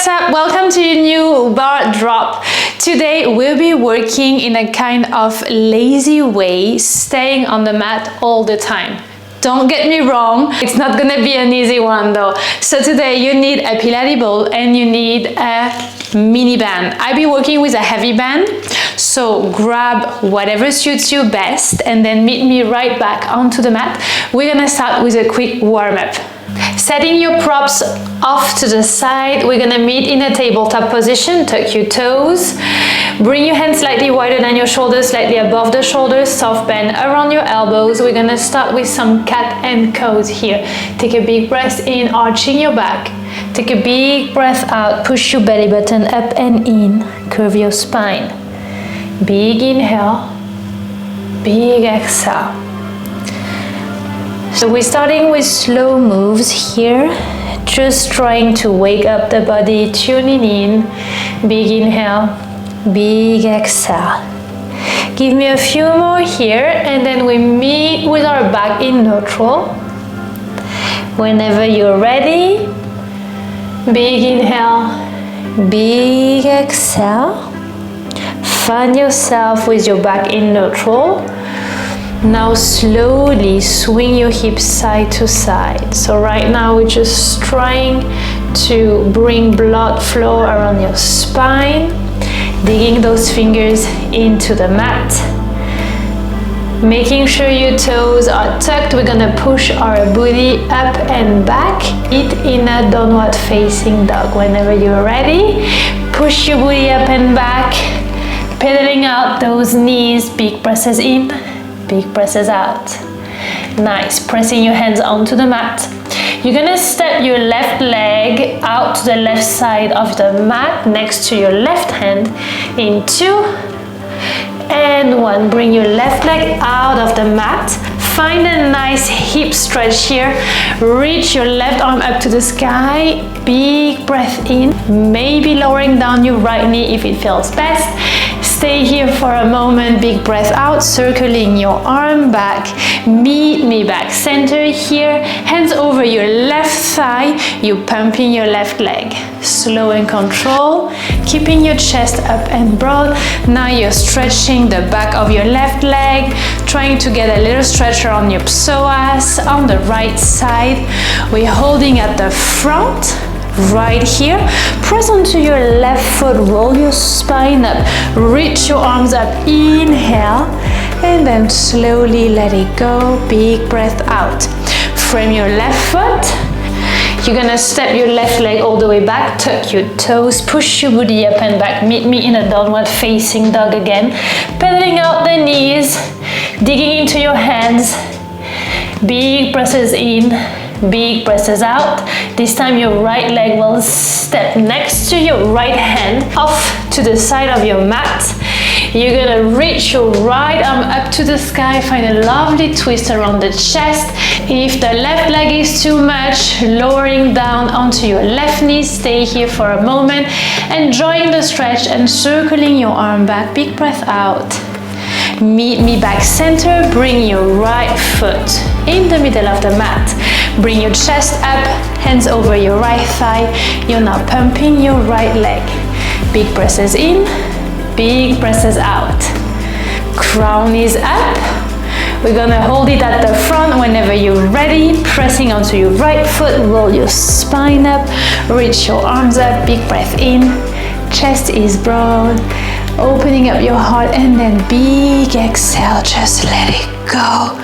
what's up? Welcome to your new bar drop. Today we'll be working in a kind of lazy way, staying on the mat all the time. Don't get me wrong, it's not gonna be an easy one though. So today you need a Pilates ball and you need a mini band. I'll be working with a heavy band, so grab whatever suits you best and then meet me right back onto the mat. We're gonna start with a quick warm-up. Setting your props off to the side, we're gonna meet in a tabletop position. Tuck your toes, bring your hands slightly wider than your shoulders, slightly above the shoulders, soft bend around your elbows. We're gonna start with some cat and cows here. Take a big breath in, arching your back. Take a big breath out, push your belly button up and in, curve your spine. Big inhale, big exhale. So we're starting with slow moves here, just trying to wake up the body, tuning in. Big inhale, big exhale. Give me a few more here and then we meet with our back in neutral. Whenever you're ready, big inhale, big exhale. Find yourself with your back in neutral. Now slowly swing your hips side to side. So right now we're just trying to bring blood flow around your spine, digging those fingers into the mat. Making sure your toes are tucked. We're gonna push our booty up and back. It in a downward facing dog. Whenever you're ready, push your booty up and back, pedaling out those knees, big presses in, big presses out. Nice, pressing your hands onto the mat. You're gonna step your left leg out to the left side of the mat next to your left hand in 2 and 1. Bring your left leg out of the mat. Find a nice hip stretch here. Reach your left arm up to the sky. Big breath in, maybe lowering down your right knee if it feels best. Stay here for a moment, big breath out, circling your arm back. Meet me back center here, hands over your left thigh, you're pumping your left leg. Slow and control, keeping your chest up and broad. Now you're stretching the back of your left leg, trying to get a little stretch around your psoas on the right side. We're holding at the front. Right here, press onto your left foot, roll your spine up, reach your arms up, inhale, and then slowly let it go, big breath out. Frame your left foot, you're gonna step your left leg all the way back, tuck your toes, push your booty up and back, meet me in a downward facing dog again, pedaling out the knees, digging into your hands, big presses in, big presses out. This time your right leg will step next to your right hand off to the side of your mat. You're gonna reach your right arm up to the sky, find a lovely twist around the chest. If the left leg is too much, lowering down onto your left knee. Stay here for a moment, enjoying the stretch and circling your arm back. Big breath out. Meet me back center, bring your right foot in the middle of the mat. Bring your chest up, hands over your right thigh. You're now pumping your right leg. Big presses in, big presses out. Crown is up. We're gonna hold it at the front whenever you're ready. Pressing onto your right foot, roll your spine up, reach your arms up, big breath in. Chest is broad. Opening up your heart and then big exhale, just let it go.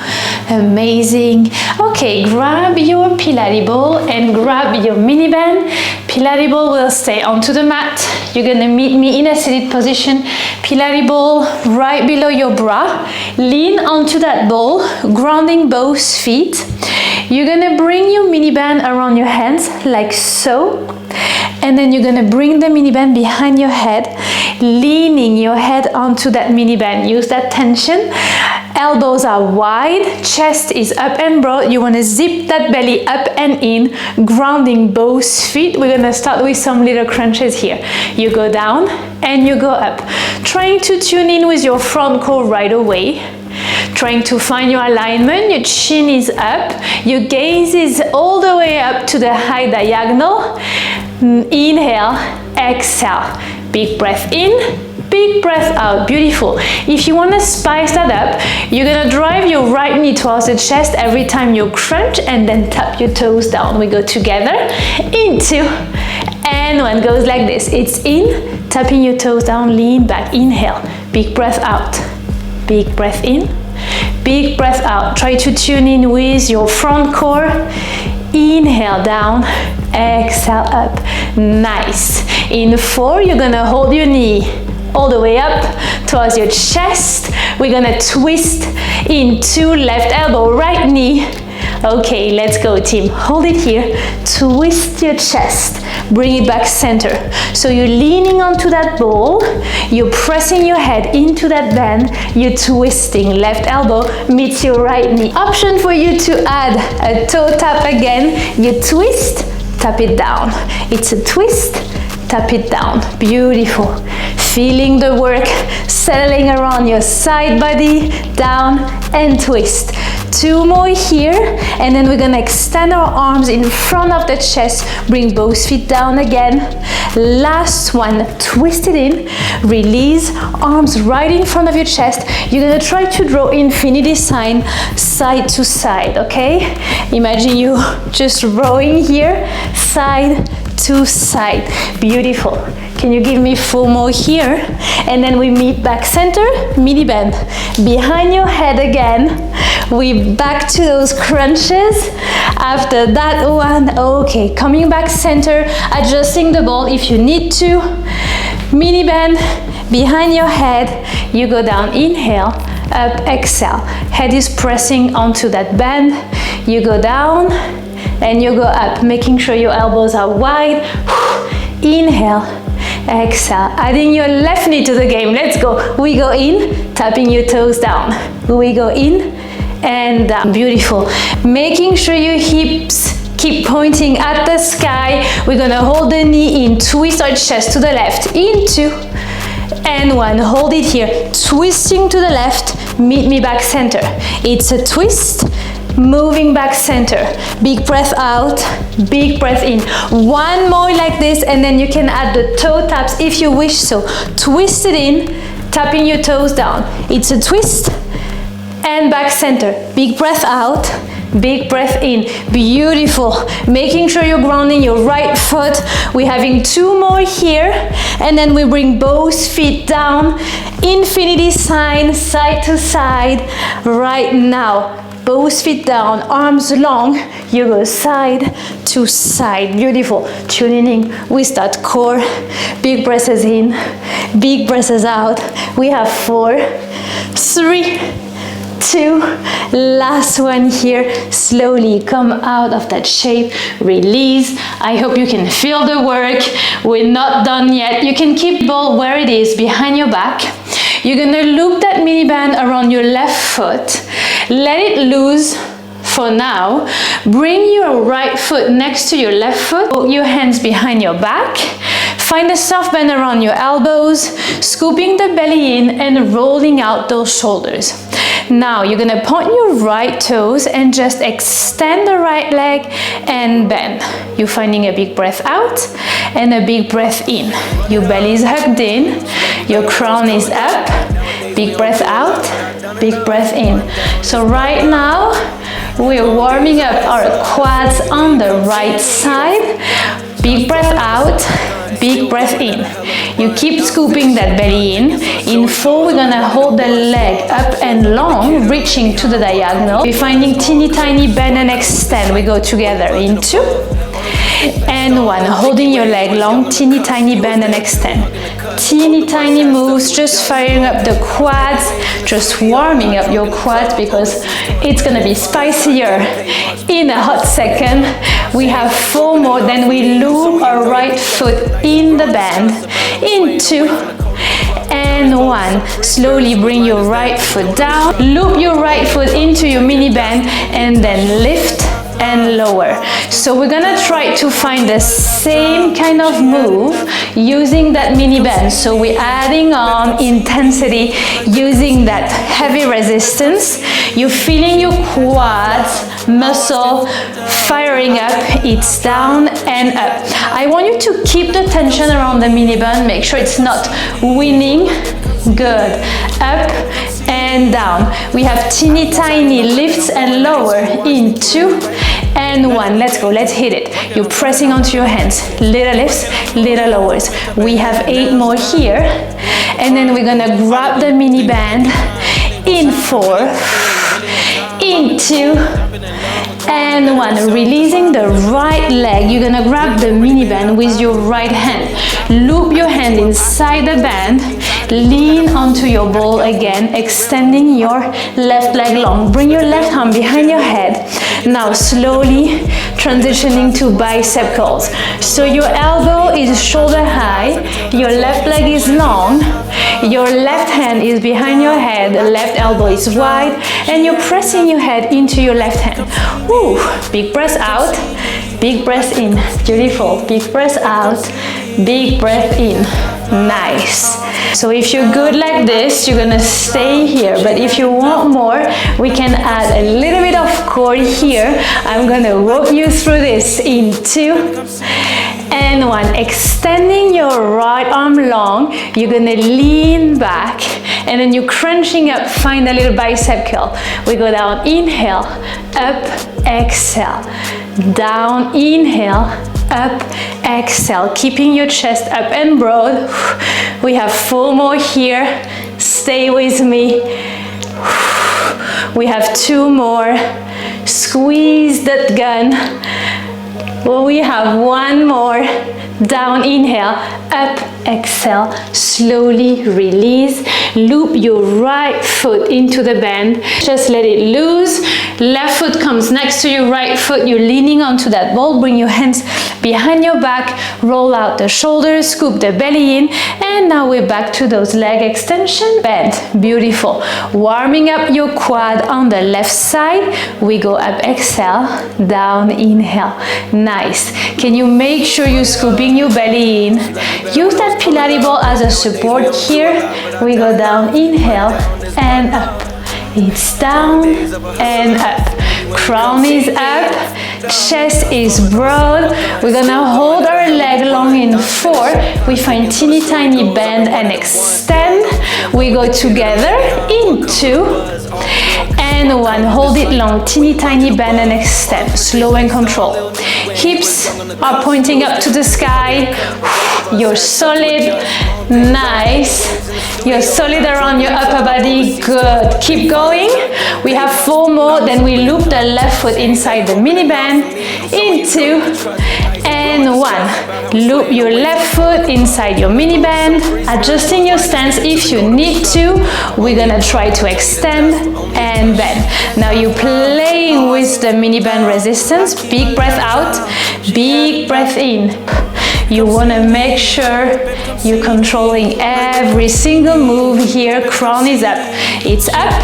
Amazing. Okay, grab your Pilates ball and grab your mini band. Pilates ball will stay onto the mat. You're gonna meet me in a seated position. Pilates ball right below your bra. Lean onto that ball, grounding both feet. You're gonna bring your mini band around your hands like so. And then you're gonna bring the mini band behind your head, leaning your head onto that mini band. Use that tension. Elbows are wide, chest is up and broad. You wanna zip that belly up and in, grounding both feet. We're gonna start with some little crunches here. You go down and you go up. Trying to tune in with your front core right away. trying to find your alignment. Your chin is up, your gaze is all the way up to the high diagonal. Inhale, exhale, big breath in, big breath out. Beautiful. If you want to spice that up, you're gonna drive your right knee towards the chest every time you crunch and then tap your toes down. We go together, into, and one goes like this. It's in, tapping your toes down, lean back, inhale, big breath out, big breath in, big breath out. Try to tune in with your front core. Inhale down, exhale up. Nice. In 4, you're gonna hold your knee all the way up towards your chest. We're gonna twist into left elbow, right knee. Okay, let's go, team. Hold it here. Twist your chest. Bring it back center. So you're leaning onto that ball. You're pressing your head into that bend. You're twisting. Left elbow meets your right knee. Option for you to add a toe tap again. You twist, tap it down. It's a twist, tap it down. Beautiful. Feeling the work settling around your side body, down and twist. 2 more here, and then we're gonna extend our arms in front of the chest, bring both feet down again. Last one, twist it in, release, arms right in front of your chest. You're gonna try to draw infinity sign side to side, okay? Imagine you just rowing here, side to side. Beautiful. Can you give me 4 more here? And then we meet back center, mini bend. Behind your head again. We back to those crunches. After that one, okay, coming back center, adjusting the ball if you need to. Mini bend, behind your head. You go down, inhale, up, exhale. Head is pressing onto that bend. You go down, and you go up, making sure your elbows are wide. Inhale, exhale, adding your left knee to the game. Let's go. We go in, tapping your toes down. We go in and down. Beautiful. Making sure your hips keep pointing at the sky. We're gonna hold the knee in, twist our chest to the left, into, and 1. Hold it here, twisting to the left, meet me back center. It's a twist, moving back center. Big breath out, big breath in. 1 more like this, and then you can add the toe taps if you wish so. Twist it in, tapping your toes down. It's a twist, and back center. Big breath out, big breath in. Beautiful. Making sure you're grounding your right foot. We're having 2 more here, and then we bring both feet down. Infinity sign, side to side. Right now, both feet down, arms long. You go side to side. Beautiful. Tuning in with that core. Big breaths in, big breaths out. We have 4, 3, 2, last one here. Slowly come out of that shape, release. I hope you can feel the work. We're not done yet. You can keep ball where it is, behind your back. You're gonna loop that mini band around your left foot. Let it loose for now. Bring your right foot next to your left foot. Put your hands behind your back. Find a soft bend around your elbows, scooping the belly in and rolling out those shoulders. Now you're gonna point your right toes and just extend the right leg and bend. You're finding a big breath out and a big breath in. Your belly is hugged in, your crown is up, big breath out, big breath in. So right now, we're warming up our quads on the right side. Big breath out, big breath in. You keep scooping that belly in. In 4, we're gonna hold the leg up and long, reaching to the diagonal. We're finding teeny tiny bend and extend. We go together in 2 and 1. Holding your leg long, teeny tiny bend and extend. Teeny tiny moves, just firing up the quads, just warming up your quads because it's gonna be spicier in a hot second. We have 4 more, then we loop our right foot in the bend, in 2 and 1. Slowly bring your right foot down, loop your right foot into your mini bend and then lift and lower. So we're gonna try to find the same kind of move using that mini band. So we're adding on intensity using that heavy resistance. You're feeling your quads muscle firing up. It's down and up. I want you to keep the tension around the mini band. Make sure it's not winning. Good. Up and down. We have teeny tiny lifts and lower in 2 and 1. Let's go. Let's hit it. You're pressing onto your hands. Little lifts, little lowers. We have 8 more here. And then we're gonna grab the mini band in 4, in 2, and 1. Releasing the right leg. You're gonna grab the mini band with your right hand. Loop your hand inside the band. Lean onto your ball again, extending your left leg long. Bring your left arm behind your head. Now slowly transitioning to bicep curls. So your elbow is shoulder high, your left leg is long, your left hand is behind your head, the left elbow is wide, and you're pressing your head into your left hand. Woo! Big breath out, big breath in. Beautiful. Big breath out, big breath in. Nice. So if you're good like this, you're gonna stay here. But if you want more, we can add a little bit of core here. I'm gonna walk you through this in 2 and 1. Extending your right arm long. You're gonna lean back and then you're crunching up. Find a little bicep curl. We go down, inhale, up, exhale. Down, inhale, up, exhale, keeping your chest up and broad. We have 4 more here. Stay with me. We have 2 more. Squeeze that gun. We have 1 more. Down, inhale, up, exhale, slowly release. Loop your right foot into the band. Just let it loose. Left foot comes next to your right foot. You're leaning onto that ball. Bring your hands behind your back. Roll out the shoulders, scoop the belly in. And now we're back to those leg extension. Bend. Beautiful. Warming up your quad on the left side. We go up, exhale, down, inhale. Nice. Can you make sure you're scooping your belly in? Use that Pilates ball as a support here. We go down, inhale, and up. It's down and up. Crown is up, chest is broad. We're gonna hold our leg long in 4. We find teeny tiny bend and extend. We go together in 2 and 1. Hold it long, teeny tiny bend and extend. Slow and control. Hips are pointing up to the sky. You're solid. Nice. You're solid around your upper body. Good. Keep going. We have 4 more. Then we loop the left foot inside the mini band. In 2 and 1. Loop your left foot inside your mini band. Adjusting your stance if you need to. We're gonna try to extend and bend. Now you're playing with the mini band resistance. Big breath out. Big breath in. You want to make sure you're controlling every single move here. Crown is up. It's up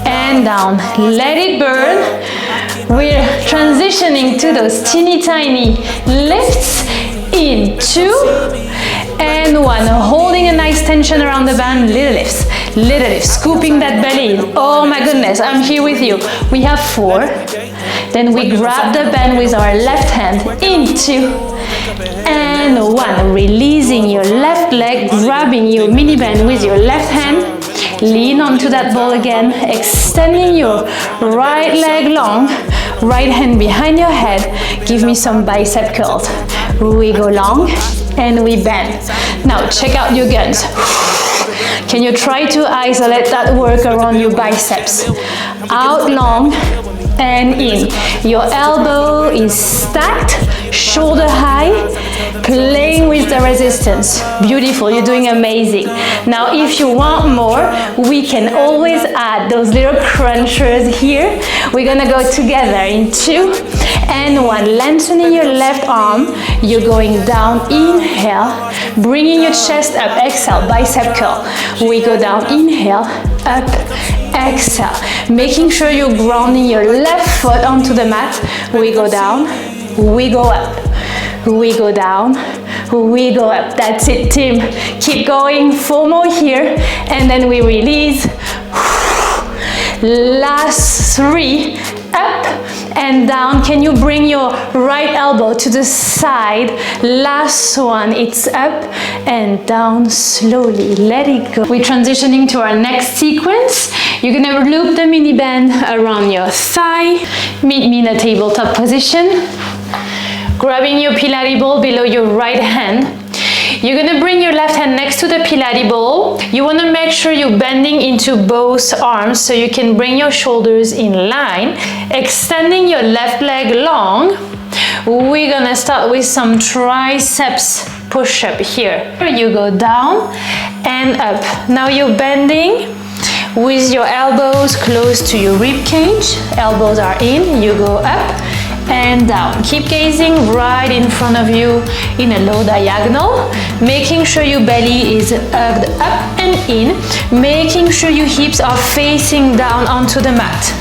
and down. Let it burn. We're transitioning to those teeny tiny lifts in 2 and 1. Holding a nice tension around the band. Little lifts. Little lifts. Scooping that belly in. Oh my goodness, I'm here with you. We have 4. Then we grab the band with our left hand in 2 and 1. Releasing your left leg, grabbing your mini band with your left hand. Lean onto that ball again, extending your right leg long, right hand behind your head. Give me some bicep curls. We go long and we bend. Now check out your guns. Can you try to isolate that work around your biceps? Out long and in. Your elbow is stacked, shoulder high, playing with the resistance. Beautiful, you're doing amazing. Now if you want more, we can always add those little crunchers here. We're gonna go together in 2 and 1. Lengthening your left arm. You're going down, inhale, bringing your chest up, exhale, bicep curl. We go down, inhale, up, exhale. Making sure you're grounding your left foot onto the mat. We go down, we go up, we go down, we go up. That's it, team. Keep going, 4 more here, and then we release. Last 3, up and down. Can you bring your right elbow to the side? Last one, it's up and down slowly. Let it go. We're transitioning to our next sequence. You're gonna loop the mini band around your thigh. Meet me in a tabletop position. Grabbing your Pilates ball below your right hand. You're gonna bring your left hand next to the Pilates ball. You wanna make sure you're bending into both arms so you can bring your shoulders in line. Extending your left leg long. We're gonna start with some triceps push-up here. You go down and up. Now you're bending with your elbows close to your rib cage. Elbows are in, you go up and down. Keep gazing right in front of you in a low diagonal, making sure your belly is hugged up and in, making sure your hips are facing down onto the mat.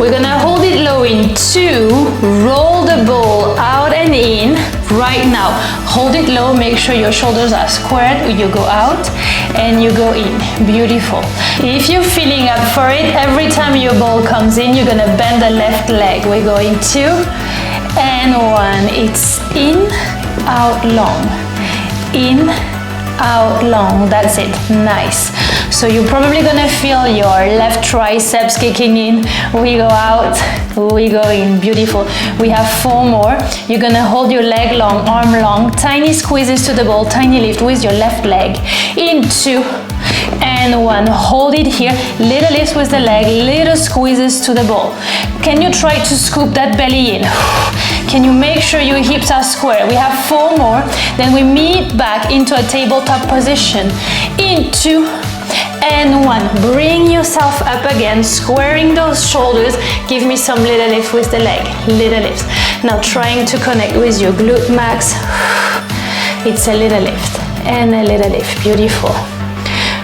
We're gonna hold it low in 2, roll the ball out and in. Right now, hold it low, make sure your shoulders are squared. You go out and you go in. Beautiful. If you're feeling up for it, every time your ball comes in, you're gonna bend the left leg. We're going 2 and 1. It's in, out, long. In, out, long. That's it. Nice. So you're probably gonna feel your left triceps kicking in. We go out, we go in. Beautiful. We have 4 more. You're gonna hold your leg long, arm long, tiny squeezes to the ball, tiny lift with your left leg. In 2 and 1. Hold it here. Little lifts with the leg, little squeezes to the ball. Can you try to scoop that belly in? Can you make sure your hips are square? We have 4 more. Then we meet back into a tabletop position. In 2 and 1. Bring yourself up again, squaring those shoulders. Give me some little lift with the leg, little lift. Now trying to connect with your glute max. It's a little lift and a little lift. Beautiful.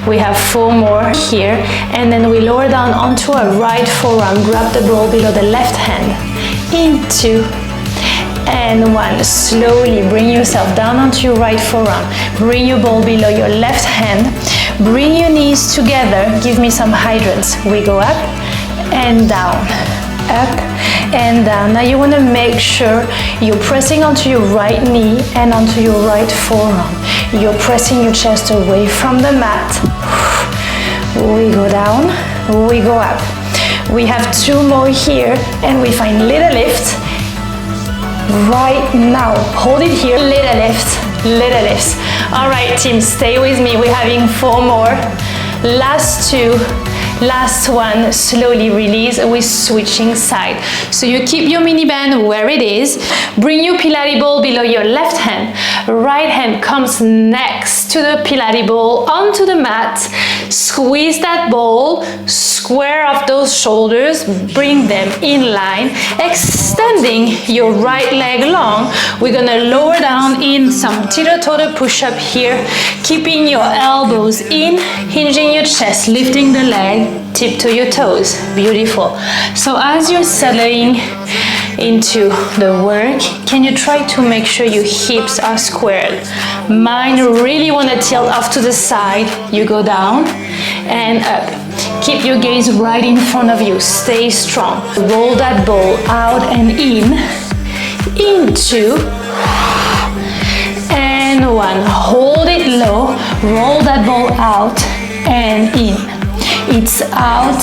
We have 4 more here, and then we lower down onto our right forearm. Grab the ball below the left hand. In 2 and 1. Slowly bring yourself down onto your right forearm. Bring your ball below your left hand. Bring your knees together. Give me some hydrants. We go up and down, up and down. Now you want to make sure you're pressing onto your right knee and onto your right forearm. You're pressing your chest away from the mat. We go down, we go up. We have 2 more here, and we find little lift. Right now, hold it here, little lift, little lifts. All right, team, stay with me. We're having 4 more. Last 2, last 1. Slowly release with switching side. So you keep your mini band where it is. Bring your Pilates ball below your left hand. Right hand comes next to the Pilates ball onto the mat. Squeeze that ball, square off those shoulders, bring them in line, extending your right leg long. We're gonna lower down in some teeter-totter push-up here, keeping your elbows in, hinging your chest, lifting the leg, tip to your toes. Beautiful. So as you're settling into the work, can you try to make sure your hips are squared? Mine really want to tilt off to the side. You go down and up. Keep your gaze right in front of you. Stay strong. Roll that ball out and in. Into and 1. Hold it low. Roll that ball out and in. It's out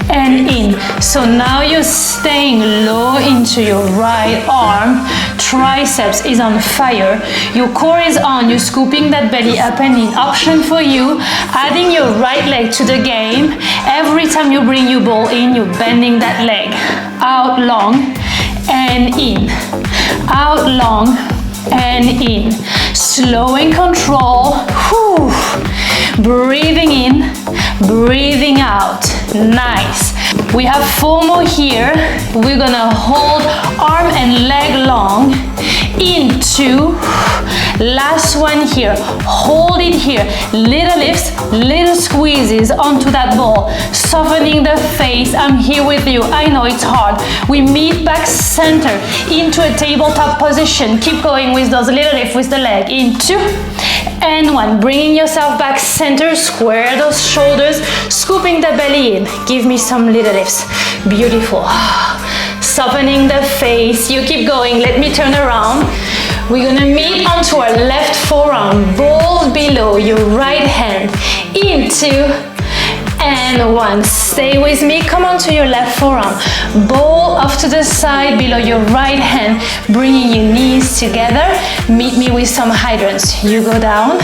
and in. So now you're staying low into your right arm. Triceps is on fire. Your core is on. You're scooping that belly up and in. Option for you, adding your right leg to the game. Every time you bring your ball in, you're bending that leg. Out long and in. Out long and in. Slow and control. Whew. Breathing in, breathing out. Nice. We have 4 more here. We're gonna hold arm and leg long. Into, Last one here. Hold it here. Little lifts, little squeezes onto that ball. Softening the face. I'm here with you. I know it's hard. We meet back center into a tabletop position. Keep going with those little lifts with the leg. In 2 and 1. Bringing yourself back center. Square those shoulders. Scooping the belly in. Give me some little lifts. Beautiful. Softening the face. You keep going. Let me turn around. We're gonna meet onto our left forearm. Ball below your right hand. In 2 and 1. Stay with me. Come onto your left forearm. Ball off to the side below your right hand. Bringing your knees together. Meet me with some hydrants. You go down,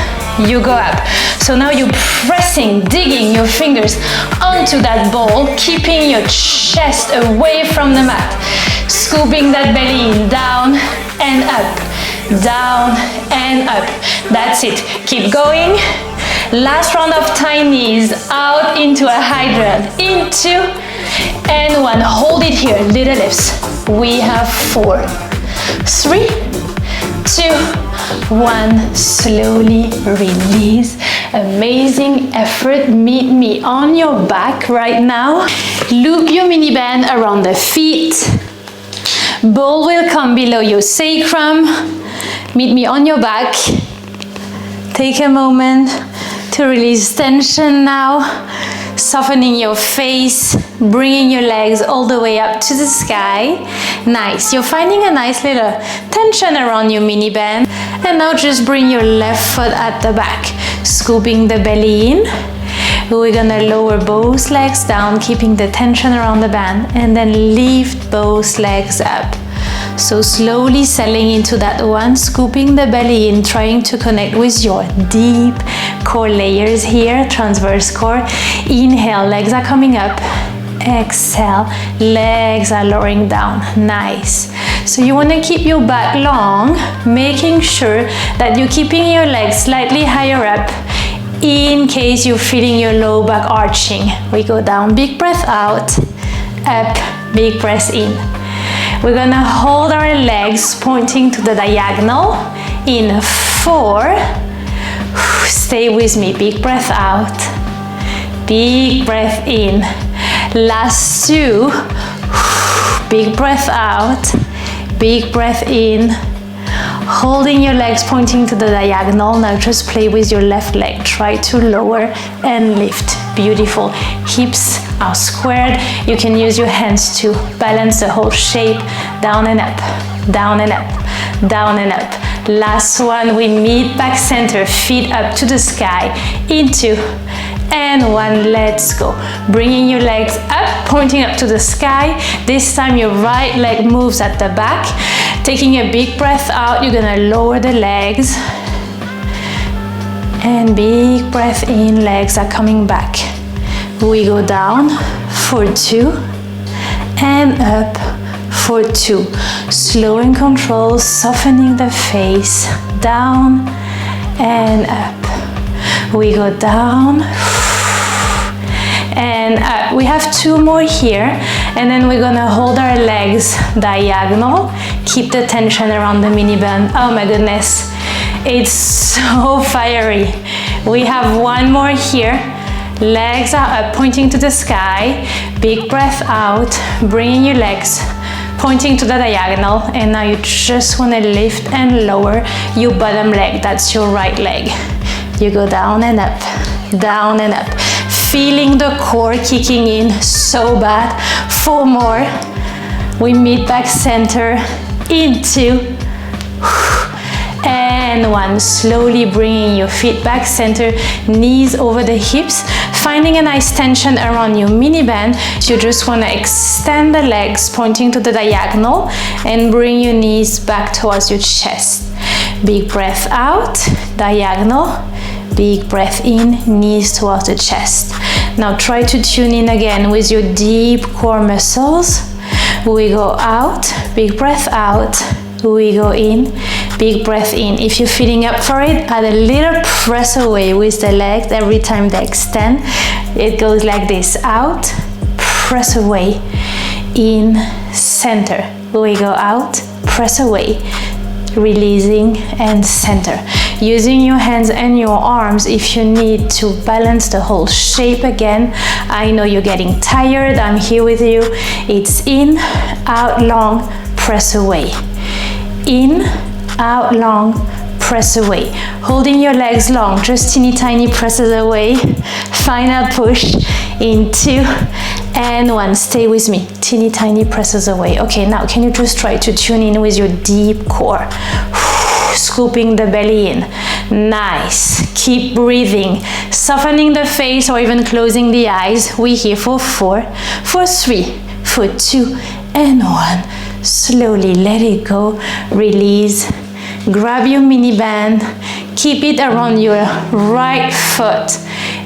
you go up. So now you're pressing, digging your fingers onto that ball, keeping your chest away from the mat. Scooping that belly in, down and up, down and up. That's it. Keep going. Last round of tinies, out into a hydrant. In 2 and 1. Hold it here, little lifts. We have 4, 3, 2, 1. Slowly release. Amazing effort. Meet me on your back right now. Loop your mini band around the feet. Ball will come below your sacrum. Meet me on your back. Take a moment to release tension now. Softening your face, bringing your legs all the way up to the sky. Nice. You're finding a nice little tension around your mini band. And now just bring your left foot at the back. Scooping the belly in. We're gonna lower both legs down, keeping the tension around the band, and then lift both legs up. So slowly settling into that one, scooping the belly in, trying to connect with your deep core layers here, transverse core. Inhale, legs are coming up. Exhale, legs are lowering down. Nice. So you want to keep your back long, making sure that you're keeping your legs slightly higher up in case you're feeling your low back arching. We go down, big breath out, up, big breath in. We're gonna hold our legs pointing to the diagonal. In 4, stay with me, big breath out, big breath in. Last 2, big breath out, big breath in. Holding your legs pointing to the diagonal. Now just play with your left leg. Try to lower and lift. Beautiful. Hips are squared. You can use your hands to balance the whole shape. Down and up, down and up, down and up. Last one, we meet back center, feet up to the sky. In 2 and 1, let's go. Bringing your legs up, pointing up to the sky. This time your right leg moves at the back. Taking a big breath out, you're gonna lower the legs. And big breath in, legs are coming back. We go down for 2 and up for 2. Slow and controlled, softening the face. Down and up. We go down and up. We have 2 more here, and then we're gonna hold our legs diagonal. Keep the tension around the mini band. Oh my goodness, it's so fiery. We have 1 more here. Legs are up, pointing to the sky. Big breath out, bringing your legs pointing to the diagonal, and now you just want to lift and lower your bottom leg. That's your right leg. You go down and up, down and up. Feeling the core kicking in so bad. 4 more. We meet back center. In 2 and 1. Slowly bringing your feet back center, knees over the hips, finding a nice tension around your mini band. So you just want to extend the legs pointing to the diagonal and bring your knees back towards your chest. Big breath out, diagonal. Big breath in, knees towards the chest. Now try to tune in again with your deep core muscles. We go out, big breath out. We go in, big breath in. If you're feeling up for it, add a little press away with the legs every time they extend. It goes like this, out, press away, in, center. We go out, press away, releasing, and center. Using your hands and your arms if you need to balance the whole shape again. I know you're getting tired, I'm here with you. It's in, out long, press away. In, out long, press away. Holding your legs long, just teeny tiny presses away. Final push in 2 and 1. Stay with me. Teeny tiny presses away. Okay, now can you just try to tune in with your deep core? Scooping the belly in. Nice. Keep breathing. Softening the face or even closing the eyes. We're here for 4, for 3, for 2 and 1. Slowly let it go. Release. Grab your mini band. Keep it around your right foot.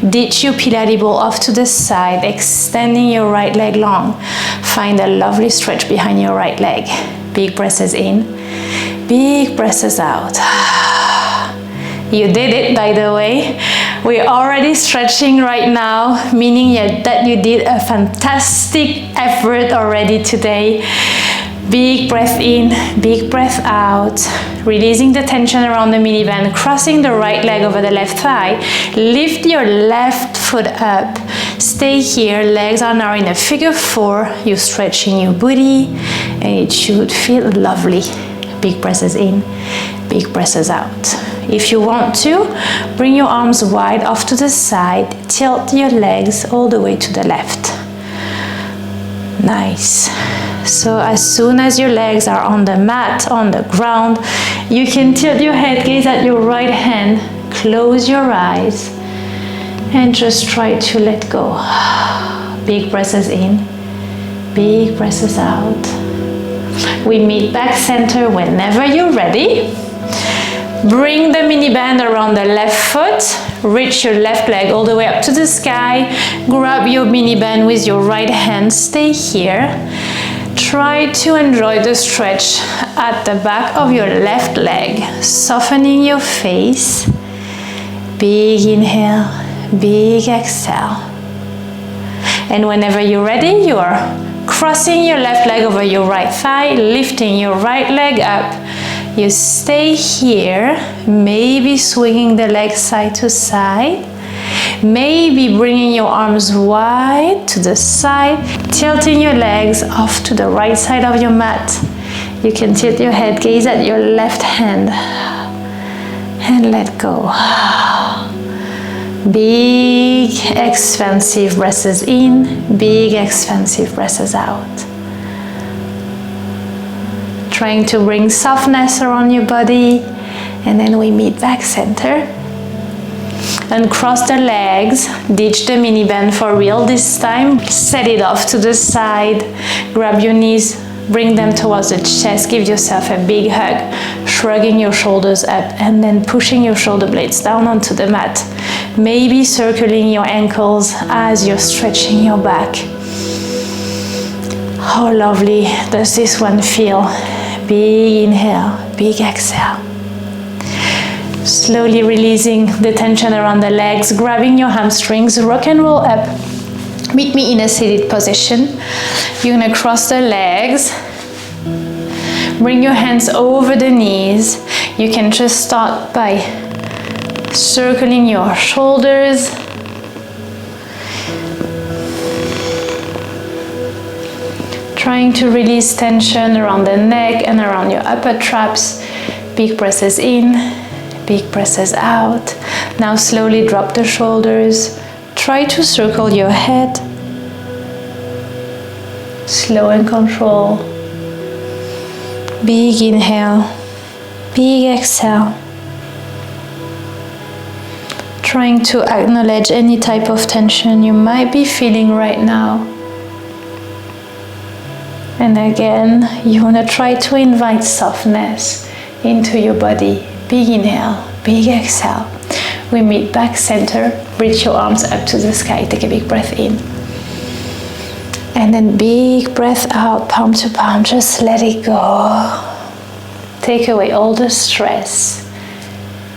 Ditch your Pilates ball off to the side, extending your right leg long. Find a lovely stretch behind your right leg. Big breaths in, big breaths out. You did it, by the way. We're already stretching right now, meaning that you did a fantastic effort already today. Big breath in, big breath out, releasing the tension around the mini band, crossing the right leg over the left thigh. Lift your left foot up. Stay here, legs are now in a figure 4. You're stretching your booty and it should feel lovely. Big breaths in, big breaths out. If you want to, bring your arms wide off to the side, tilt your legs all the way to the left. Nice. So as soon as your legs are on the mat, on the ground, you can tilt your head, gaze at your right hand, close your eyes, and just try to let go. Big breaths in, big breaths out. We meet back center whenever you're ready. Bring the mini band around the left foot, reach your left leg all the way up to the sky, grab your mini band with your right hand, stay here. Try to enjoy the stretch at the back of your left leg, softening your face. Big inhale, big exhale. And whenever you're ready, you are crossing your left leg over your right thigh, lifting your right leg up. You stay here, maybe swinging the leg side to side. Maybe bringing your arms wide to the side, tilting your legs off to the right side of your mat. You can tilt your head, gaze at your left hand, and let go. Big expansive breaths in, big expansive breaths out. Trying to bring softness around your body, and then we meet back center. Uncross the legs, ditch the mini band for real this time. Set it off to the side, grab your knees, bring them towards the chest, give yourself a big hug, shrugging your shoulders up and then pushing your shoulder blades down onto the mat. Maybe circling your ankles as you're stretching your back. How lovely does this one feel? Big inhale, big exhale. Slowly releasing the tension around the legs, grabbing your hamstrings, rock and roll up. Meet me in a seated position. You're gonna cross the legs. Bring your hands over the knees. You can just start by circling your shoulders. Trying to release tension around the neck and around your upper traps. Big breaths in, big breaths out. Now slowly drop the shoulders. Try to circle your head. Slow and control. Big inhale, big exhale. Trying to acknowledge any type of tension you might be feeling right now. And again, you want to try to invite softness into your body. Big inhale, big exhale. We meet back center. Reach your arms up to the sky. Take a big breath in. And then big breath out, palm to palm. Just let it go. Take away all the stress.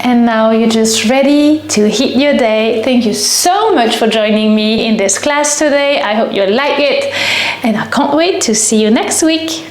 And now you're just ready to hit your day. Thank you so much for joining me in this class today. I hope you like it. And I can't wait to see you next week.